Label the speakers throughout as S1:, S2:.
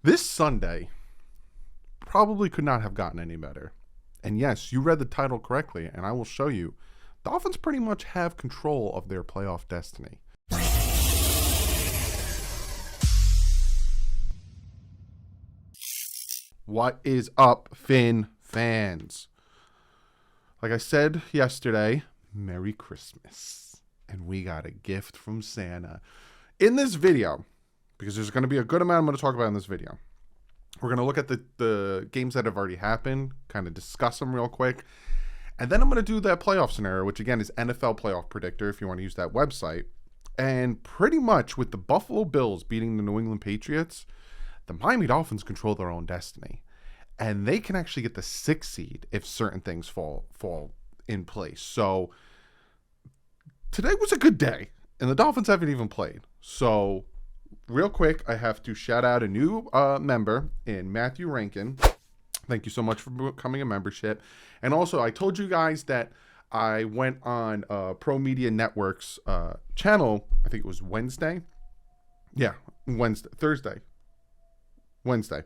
S1: This Sunday probably could not have gotten any better. And yes, you read the title correctly, and I will show you. Dolphins pretty much have control of their playoff destiny. What is up, Finn fans? Like I said yesterday, Merry Christmas. And we got a gift from Santa. In this video, because there's going to be a good amount I'm going to talk about in this video, we're going to look at the games that have already happened, kind of discuss them real quick. And then I'm going to do that playoff scenario, which again is NFL Playoff Predictor if you want to use that website. And pretty much with the Buffalo Bills beating the New England Patriots, the Miami Dolphins control their own destiny. And they can actually get the 6th seed if certain things fall in place. So today was a good day, and the Dolphins haven't even played. So real quick, I have to shout out a new member in Matthew Rankin. Thank you so much for becoming a membership. And also, I told you guys that I went on Pro Media Network's channel. I think it was Wednesday. Yeah, Thursday. Wednesday.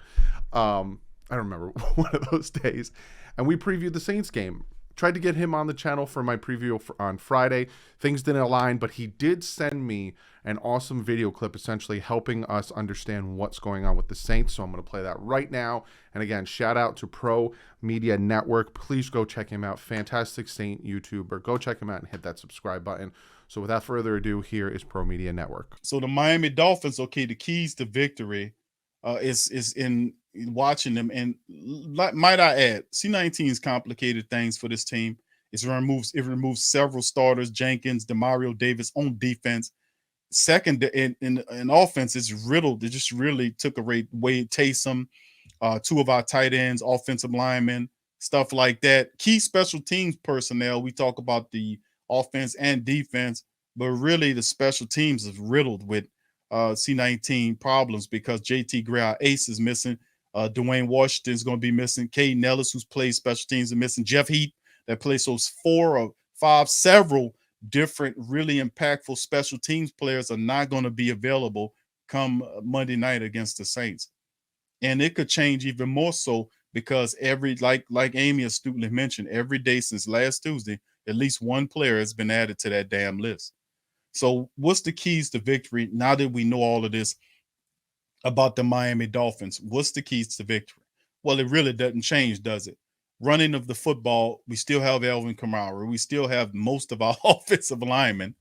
S1: I don't remember, one of those days. And we previewed the Saints game. Tried to get him on the channel for my preview on Friday. Things didn't align, but he did send me an awesome video clip essentially helping us understand what's going on with the Saints. So I'm going to play that right now. And again, shout out to Pro Media Network. Please go check him out. Fantastic Saint YouTuber. Go check him out and hit that subscribe button. So without further ado, here is Pro Media Network.
S2: So the Miami Dolphins, okay, the keys to victory is in watching them. And might I add, C19's complicated things for this team. It removes several starters, Jenkins, Demario Davis on defense. Second, in offense, it's riddled. It just really took away Taysom, two of our tight ends, offensive linemen, stuff like that. Key special teams personnel. We talk about the offense and defense, but really the special teams is riddled with C19 problems because JT Gray, our ace, is missing. Dwayne Washington is going to be missing. Caden Ellis, who's played special teams, is missing. Jeff Heath, that plays those 4 or 5, several different really impactful special teams players are not going to be available come Monday night against the Saints. And it could change even more so because like Amy astutely mentioned, every day since last Tuesday, at least one player has been added to that damn list. So what's the keys to victory now that we know all of this about the Miami Dolphins? What's the keys to victory? Well, it really doesn't change, does it? Running of the football, we still have Alvin Kamara. We still have most of our offensive linemen.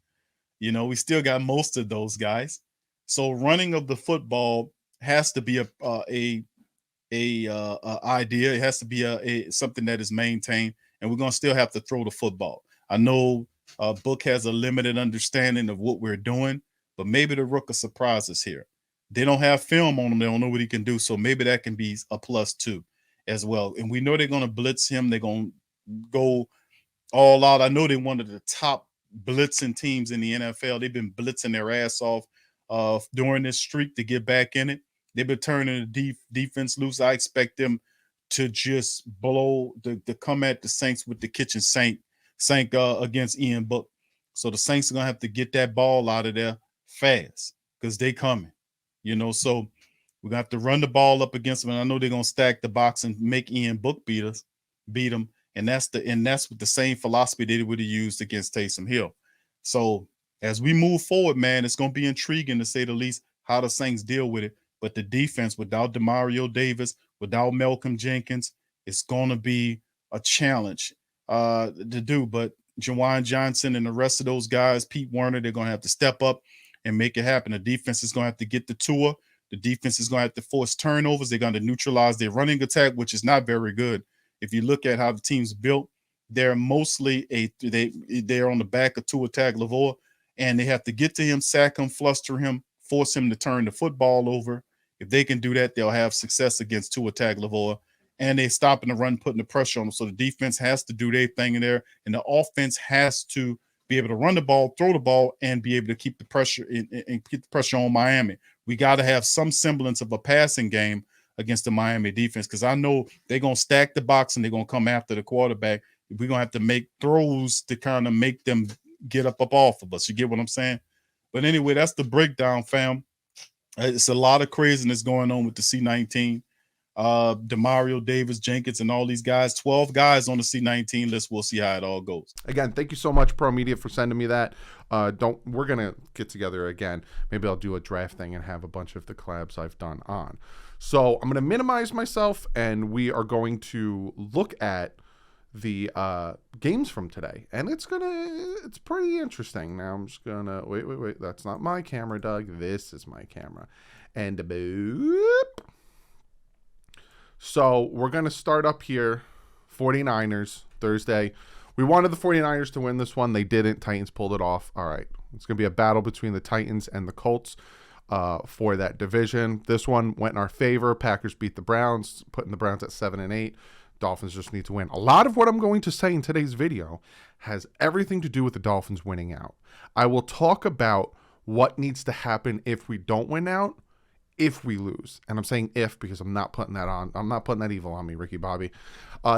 S2: You know, we still got most of those guys. So running of the football has to be a idea. It has to be something that is maintained, and we're gonna still have to throw the football. I know Book has a limited understanding of what we're doing, but maybe the Rook will surprise us here. They don't have film on him. They don't know what he can do. So maybe that can be a plus too as well. And we know they're going to blitz him. They're going to go all out. I know they're one of the top blitzing teams in the NFL. They've been blitzing their ass off during this streak to get back in it. They've been turning the defense loose. I expect them to just to come at the Saints with the kitchen sink against Ian Book. So the Saints are going to have to get that ball out of there fast because they coming. You know, so we're gonna have to run the ball up against them. And I know they're gonna stack the box and make Ian Book beat them. And that's with the same philosophy they would have used against Taysom Hill. So as we move forward, man, it's gonna be intriguing to say the least how the Saints deal with it. But the defense without Demario Davis, without Malcolm Jenkins, it's gonna be a challenge to do. But Jawan Johnson and the rest of those guys, Pete Werner, they're gonna have to step up and make it happen. The defense is going to have to get the tour. The defense is going to have to force turnovers. They're going to neutralize their running attack, which is not very good. If you look at how the team's built, they're mostly they're on the back of Tua Tagovailoa, and they have to get to him, sack him, fluster him, force him to turn the football over. If they can do that, they'll have success against Tua Tagovailoa. And they're stopping the run, putting the pressure on them. So the defense has to do their thing in there, and the offense has to be able to run the ball, throw the ball, and be able to keep the pressure and keep the pressure on Miami. We got to have some semblance of a passing game against the Miami defense because I know they're going to stack the box and they're going to come after the quarterback. We're going to have to make throws to kind of make them get up off of us. You get what I'm saying? But anyway, that's the breakdown, fam. It's a lot of craziness going on with the C19. Demario Davis, Jenkins, and all these guys. 12 guys on the C19 list. We'll see how it all goes.
S1: Again, thank you so much, Pro Media, for sending me that. We're gonna get together again. Maybe I'll do a draft thing and have a bunch of the collabs I've done on. So I'm gonna minimize myself, and we are going to look at the games from today, and it's pretty interesting. Now I'm just gonna wait. That's not my camera, Doug. This is my camera, and boop. So we're gonna start up here. 49ers Thursday. We wanted the 49ers to win this one. They didn't. Titans pulled it off. All right. It's going to be a battle between the Titans and the Colts for that division. This one went in our favor. Packers beat the Browns, putting the Browns at 7-8. Dolphins just need to win. A lot of what I'm going to say in today's video has everything to do with the Dolphins winning out. I will talk about what needs to happen if we don't win out, if we lose. And I'm saying if because I'm not putting that on. I'm not putting that evil on me, Ricky Bobby.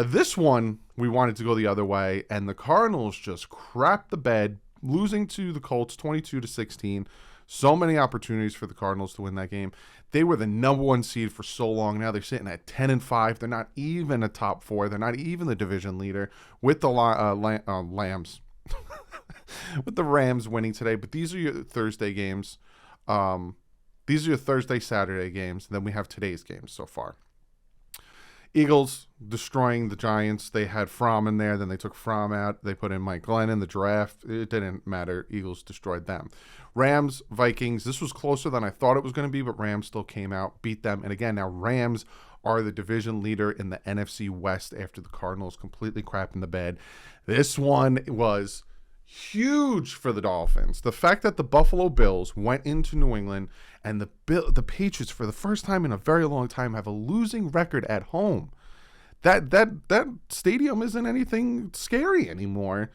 S1: This one, we wanted to go the other way, and the Cardinals just crapped the bed, losing to the Colts 22-16. So many opportunities for the Cardinals to win that game. They were the number one seed for so long. Now they're sitting at 10-5. They're not even a top four. They're not even the division leader with the Lambs. With the Rams winning today. But these are your Thursday games. These are your Thursday, Saturday games. And then we have today's games so far. Eagles destroying the Giants. They had Fromm in there. Then they took Fromm out. They put in Mike Glenn in the draft. It didn't matter. Eagles destroyed them. Rams, Vikings. This was closer than I thought it was going to be, but Rams still came out, beat them. And again, now Rams are the division leader in the NFC West after the Cardinals completely crapped in the bed. This one was huge for the Dolphins. The fact that the Buffalo Bills went into New England and the Patriots, for the first time in a very long time, have a losing record at home. That stadium isn't anything scary anymore.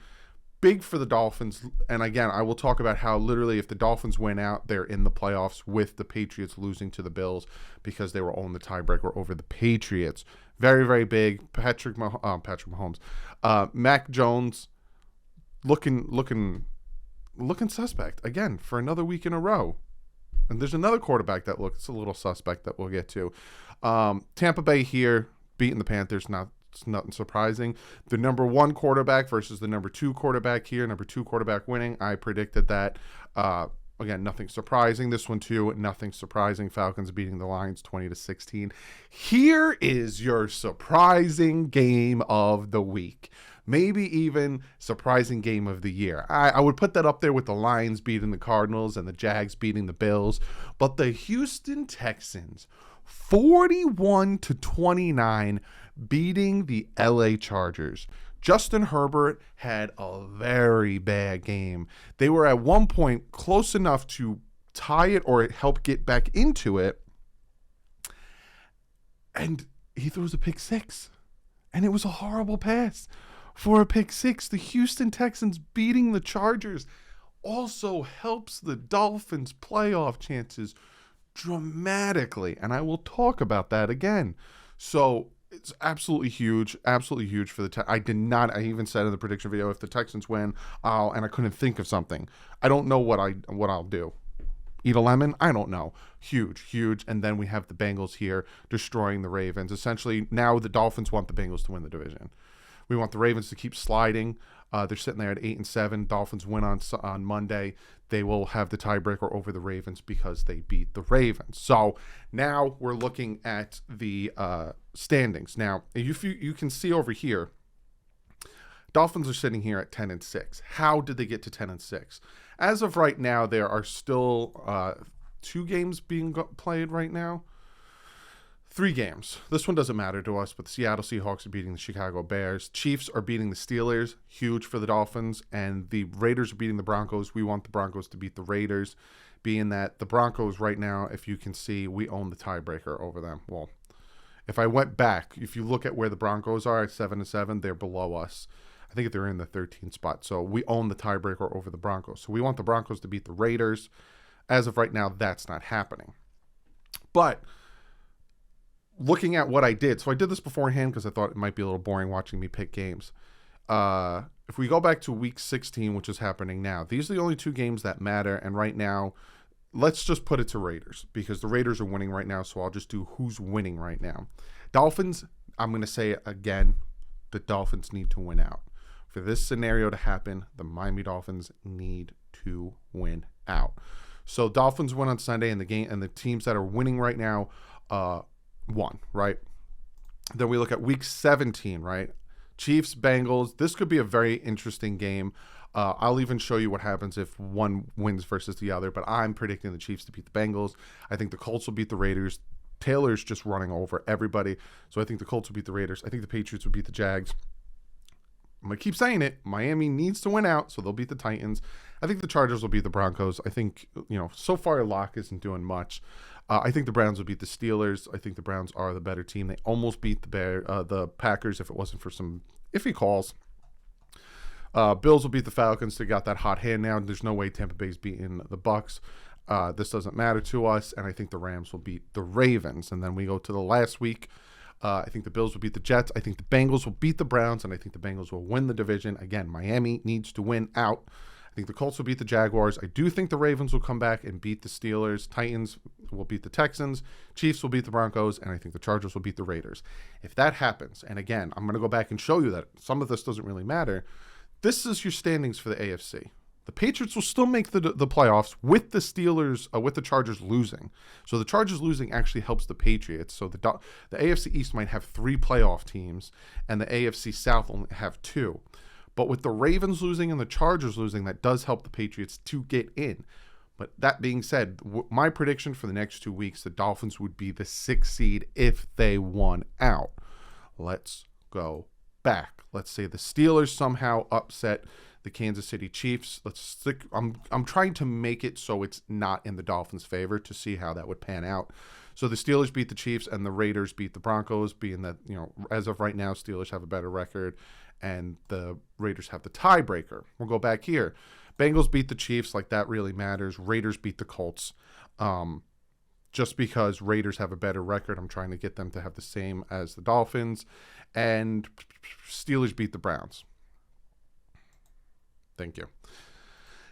S1: Big for the Dolphins. And again, I will talk about how literally if the Dolphins win out, they're in the playoffs with the Patriots losing to the Bills because they were on the tiebreaker over the Patriots. Very, very big. Patrick Mahomes. Mac Jones looking suspect again for another week in a row. And there's another quarterback that looks a little suspect that we'll get to. Tampa Bay here beating the Panthers. It's nothing surprising. The number one quarterback versus the number two quarterback here. Number two quarterback winning. I predicted that. Again, nothing surprising. This one too, nothing surprising. Falcons beating the Lions 20-16. Here is your surprising game of the week. Maybe even surprising game of the year. I would put that up there with the Lions beating the Cardinals and the Jags beating the Bills. But the Houston Texans, 41-29, beating the LA Chargers. Justin Herbert had a very bad game. They were at one point close enough to tie it or help get back into it. And he throws a pick six. And it was a horrible pass for a pick six. The Houston Texans beating the Chargers also helps the Dolphins' playoff chances dramatically. And I will talk about that again. So it's absolutely huge for the I even said in the prediction video, if the Texans win, and I couldn't think of something. I don't know what I'll do. Eat a lemon? I don't know. Huge. And then we have the Bengals here destroying the Ravens. Essentially, now the Dolphins want the Bengals to win the division. We want the Ravens to keep sliding. They're sitting there at 8-7. Dolphins win on Monday. They will have the tiebreaker over the Ravens because they beat the Ravens. So now we're looking at the standings. Now, you can see over here, Dolphins are sitting here at 10-6. How did they get to 10-6? As of right now, there are still 2 games being played right now. 3 games. This one doesn't matter to us, but the Seattle Seahawks are beating the Chicago Bears. Chiefs are beating the Steelers. Huge for the Dolphins. And the Raiders are beating the Broncos. We want the Broncos to beat the Raiders, being that the Broncos right now, if you can see, we own the tiebreaker over them. Well, if I went back, if you look at where the Broncos are at 7-7, they're below us. I think they're in the 13th spot. So we own the tiebreaker over the Broncos. So we want the Broncos to beat the Raiders. As of right now, that's not happening. But looking at what I did, so I did this beforehand because I thought it might be a little boring watching me pick games. If we go back to week 16, which is happening now, these are the only 2 games that matter. And right now, let's just put it to Raiders because the Raiders are winning right now. So I'll just do who's winning right now. Dolphins, I'm going to say it again. The Dolphins need to win out. For this scenario to happen, the Miami Dolphins need to win out. So Dolphins win on Sunday, and the teams that are winning right now won, right? Then we look at week 17, right? Chiefs, Bengals. This could be a very interesting game. I'll even show you what happens if one wins versus the other, but I'm predicting the Chiefs to beat the Bengals. I think the Colts will beat the Raiders. Taylor's just running over everybody. So I think the Colts will beat the Raiders. I think the Patriots will beat the Jags. I'm going to keep saying it. Miami needs to win out, so they'll beat the Titans. I think the Chargers will beat the Broncos. I think, so far Locke isn't doing much. I think the Browns will beat the Steelers. I think the Browns are the better team. They almost beat the Packers if it wasn't for some iffy calls. Bills will beat the Falcons. They got that hot hand now. There's no way Tampa Bay's beating the Bucks. This doesn't matter to us, and I think the Rams will beat the Ravens. And then we go to the last week. I think the Bills will beat the Jets. I think the Bengals will beat the Browns, and I think the Bengals will win the division. Again, Miami needs to win out. I think the Colts will beat the Jaguars. I do think the Ravens will come back and beat the Steelers. Titans will beat the Texans. Chiefs will beat the Broncos, and I think the Chargers will beat the Raiders. If that happens, and again, I'm going to go back and show you that some of this doesn't really matter, this is your standings for the AFC. The Patriots will still make the playoffs with the Steelers, with the Chargers losing. So the Chargers losing actually helps the Patriots. So the AFC East might have 3 playoff teams, and the AFC South only have 2. But with the Ravens losing and the Chargers losing, that does help the Patriots to get in. But that being said, my prediction for the next 2 weeks, the Dolphins would be the 6th seed if they won out. Let's go back. Let's say the Steelers somehow upset the Kansas City Chiefs. I'm trying to make it so it's not in the Dolphins' favor to see how that would pan out. So the Steelers beat the Chiefs and the Raiders beat the Broncos, being that, as of right now, Steelers have a better record and the Raiders have the tiebreaker. We'll go back here. Bengals beat the Chiefs, like that really matters. Raiders beat the Colts. Just because Raiders have a better record, I'm trying to get them to have the same as the Dolphins. And Steelers beat the Browns. Thank you.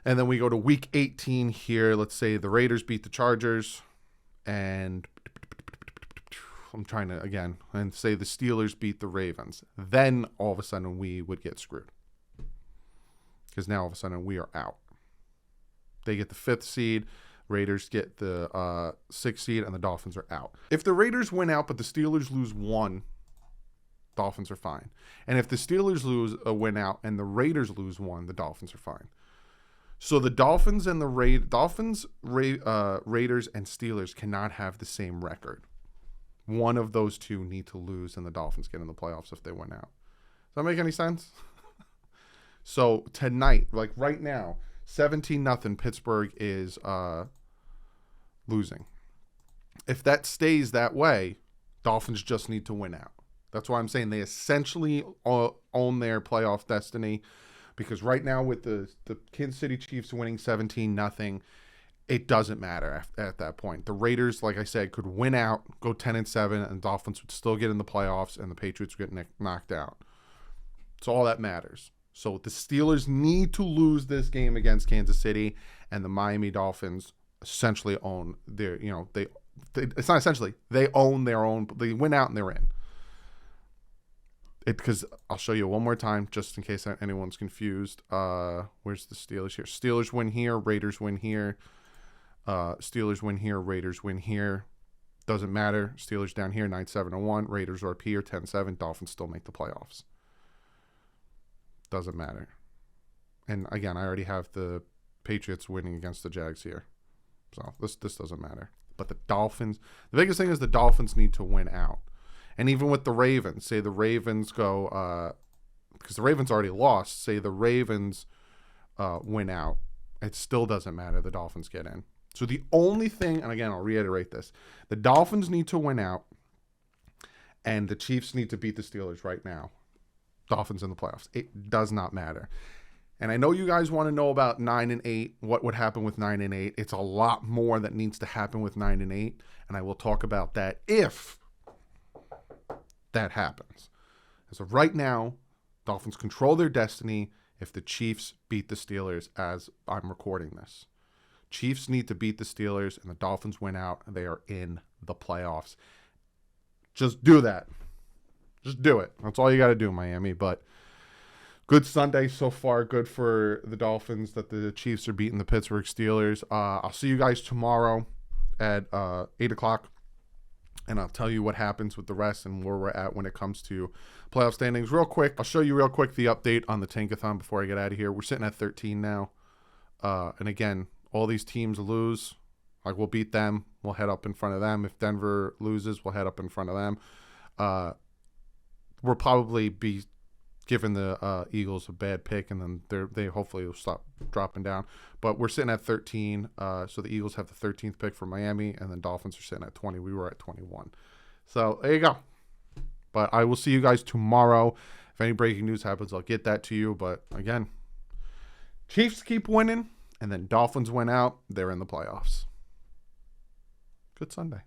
S1: And then we go to week 18 here. Let's say the Raiders beat the Chargers. And I'm trying to, again, and say the Steelers beat the Ravens. Then all of a sudden we would get screwed. Because now all of a sudden we are out. They get the 5th seed. Raiders get the 6th seed, and the Dolphins are out. If the Raiders win out, but the Steelers lose 1, Dolphins are fine. And if the Steelers win out, and the Raiders lose 1, the Dolphins are fine. So the Dolphins and the Raiders and Steelers cannot have the same record. One of those two need to lose, and the Dolphins get in the playoffs if they win out. Does that make any sense? So tonight, like right now, 17-0, Pittsburgh is losing. If that stays that way, Dolphins just need to win out. That's why I'm saying they essentially own their playoff destiny, because right now with the Kansas City Chiefs winning 17-0, it doesn't matter at that point. The Raiders, like I said, could win out, go 10-7, and Dolphins would still get in the playoffs, and the Patriots would get knocked out. So all that matters. So the Steelers need to lose this game against Kansas City, and the Miami Dolphins essentially own their, it's not essentially, they own their own, they win out and they're in. Because I'll show you one more time, just in case anyone's confused. Where's the Steelers here? Steelers win here, Raiders win here. Steelers win here, Raiders win here. Doesn't matter. Steelers down here, 9-7-1. Raiders are up here, 10-7. Dolphins still make the playoffs. Doesn't matter. And again, I already have the Patriots winning against the Jags here. So this doesn't matter. But the Dolphins, the biggest thing is the Dolphins need to win out. And even with the Ravens, say the Ravens go, because the Ravens already lost, say the Ravens win out, it still doesn't matter. The Dolphins get in. So the only thing, and again, I'll reiterate this, the Dolphins need to win out, and the Chiefs need to beat the Steelers right now. Dolphins in the playoffs. It does not matter. And I know you guys want to know about 9-8, what would happen with 9-8. It's a lot more that needs to happen with 9-8, and I will talk about that if that happens. As of right now, Dolphins control their destiny if the Chiefs beat the Steelers as I'm recording this. Chiefs need to beat the Steelers, and the Dolphins win out, and they are in the playoffs. Just do that. Just do it. That's all you got to do, Miami. But good Sunday so far. Good for the Dolphins that the Chiefs are beating the Pittsburgh Steelers. I'll see you guys tomorrow at 8 o'clock, and I'll tell you what happens with the rest and where we're at when it comes to playoff standings. Real quick, I'll show you real quick the update on the Tankathon before I get out of here. We're sitting at 13 now. And again, all these teams lose. Like, we'll beat them. We'll head up in front of them. If Denver loses, we'll head up in front of them. We'll probably be giving the Eagles a bad pick, and then they hopefully will stop dropping down. But we're sitting at 13, so the Eagles have the 13th pick for Miami, and then Dolphins are sitting at 20. We were at 21. So there you go. But I will see you guys tomorrow. If any breaking news happens, I'll get that to you. But again, Chiefs keep winning, and then Dolphins win out. They're in the playoffs. Good Sunday.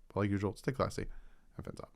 S1: But like usual, stay classy. Have fun up.